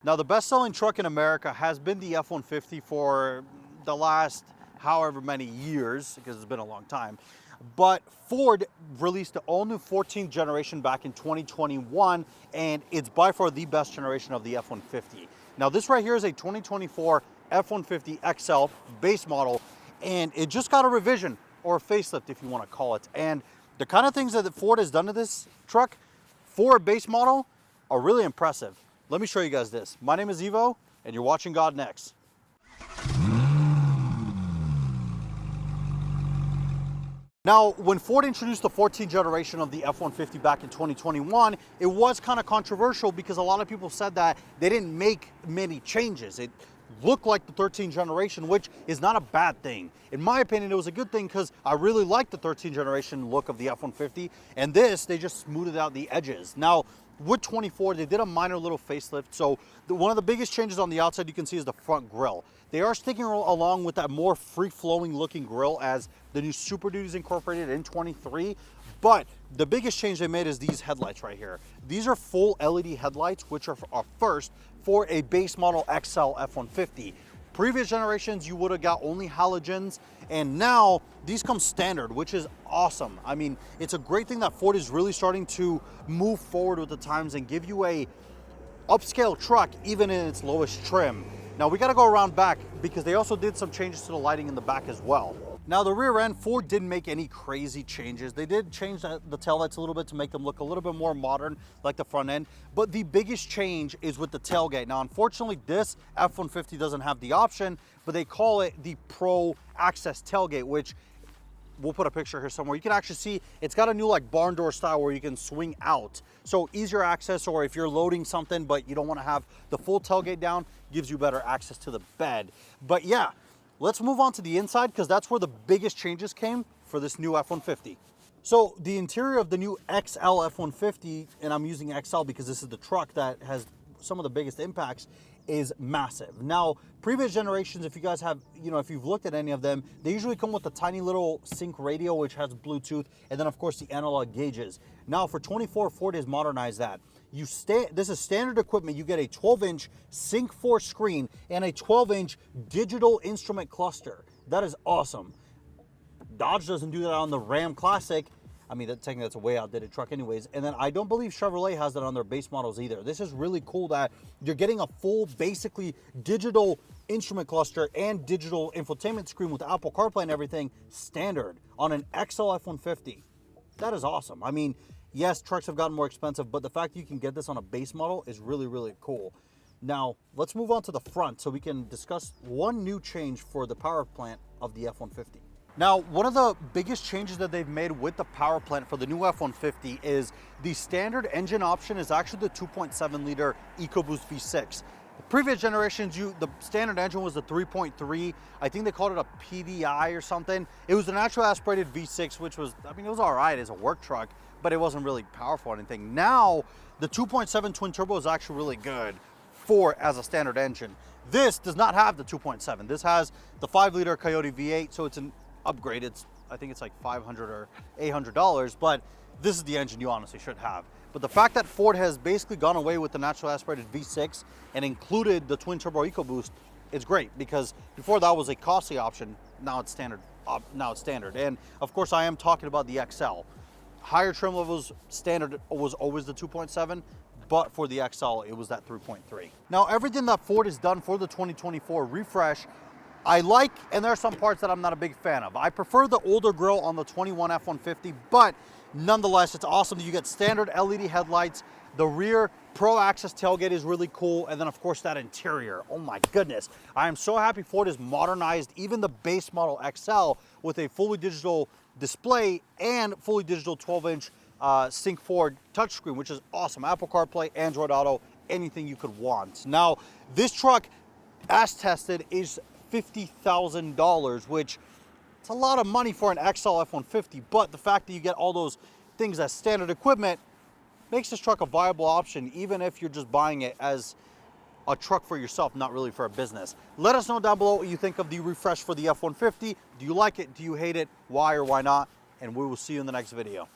Now, the best-selling truck in America has been the F-150 for the last however many years, because it's been a long time. But Ford released the all-new 14th generation back in 2021, and it's by far the best generation of the F-150. Now, this right here is a 2024 F-150 XL base model, and it just got a revision, or a facelift if you want to call it. And the kind of things that Ford has done to this truck for a base model are really impressive. Let me show you guys this. My name is Evo, and you're watching God Next. Now, when Ford introduced the 14th generation of the F-150 back in 2021, it was kind of controversial because a lot of people said that they didn't make many changes. It looked like the 13th generation, which is not a bad thing. In my opinion, it was a good thing because I really like the 13th generation look of the F-150, and this, they just smoothed out the edges. Now, with 24, they did a minor little facelift. So one of the biggest changes on the outside you can see is the front grille. They are sticking along with that more free-flowing looking grille as the new Super Duty's incorporated in 23. But the biggest change they made is these headlights right here. These are full LED headlights, which are first for a base model XL F-150. Previous generations, you would have got only halogens, and now these come standard, which is awesome. I mean, it's a great thing that Ford is really starting to move forward with the times and give you a upscale truck, even in its lowest trim. Now, we got to go around back because they also did some changes to the lighting in the back as well. Now, the rear end, Ford didn't make any crazy changes. They did change the taillights a little bit to make them look a little bit more modern, like the front end. But the biggest change is with the tailgate. Now, unfortunately, this F-150 doesn't have the option, but they call it the Pro Access tailgate, which we'll put a picture here somewhere. You can actually see it's got a new like barn door style where you can swing out. So easier access, or if you're loading something but you don't want to have the full tailgate down, gives you better access to the bed. But yeah, let's move on to the inside because that's where the biggest changes came for this new F-150. So the interior of the new XL F-150, and I'm using XL because this is the truck that has some of the biggest impacts, is massive. Now, previous generations, if you guys have, if you've looked at any of them, they usually come with a tiny little sync radio, which has Bluetooth, and then of course the analog gauges. Now for 24, Ford has modernized that. This is standard equipment. You get a 12-inch Sync 4 screen and a 12-inch digital instrument cluster. That is awesome. Dodge doesn't do that on the Ram Classic. I mean, technically that's a way outdated truck anyways. And then I don't believe Chevrolet has that on their base models either. This is really cool that you're getting a full, basically digital instrument cluster and digital infotainment screen with Apple CarPlay and everything standard on an XL F-150. That is awesome. I mean, yes, trucks have gotten more expensive, but the fact that you can get this on a base model is really, really cool. Now, let's move on to the front so we can discuss one new change for the power plant of the F-150. Now, one of the biggest changes that they've made with the power plant for the new F-150 is the standard engine option is actually the 2.7 liter EcoBoost V6. The previous generations, the standard engine was the 3.3. I think they called it a PDI or something. It was a natural aspirated V6, which was, I mean, it was all right as a work truck, but it wasn't really powerful or anything. Now, the 2.7 twin turbo is actually really good as a standard engine. This does not have the 2.7. This has the 5 liter Coyote V8, so it's an upgrade. I think it's like $500 or $800, but this is the engine you honestly should have. But the fact that Ford has basically gone away with the natural aspirated V6 and included the twin turbo EcoBoost, it's great because before that was a costly option. Now it's standard. And of course, I am talking about the XL. Higher trim levels, standard was always the 2.7. But for the XL, it was that 3.3. Now, everything that Ford has done for the 2024 refresh, I like, and there are some parts that I'm not a big fan of. I prefer the older grille on the 21 F-150, but nonetheless, it's awesome that you get standard LED headlights. The rear Pro Access tailgate is really cool. And then, of course, that interior. Oh, my goodness. I am so happy Ford has modernized even the base model XL with a fully digital display and fully digital 12-inch Sync 4 touchscreen, which is awesome. Apple CarPlay, Android Auto, anything you could want. Now, this truck, as tested, is $50,000, which it's a lot of money for an XL F-150, but the fact that you get all those things as standard equipment makes this truck a viable option, even if you're just buying it as a truck for yourself, not really for a business. Let us know down below what you think of the refresh for the F-150. Do you like it? Do you hate it? Why or why not? And we will see you in the next video.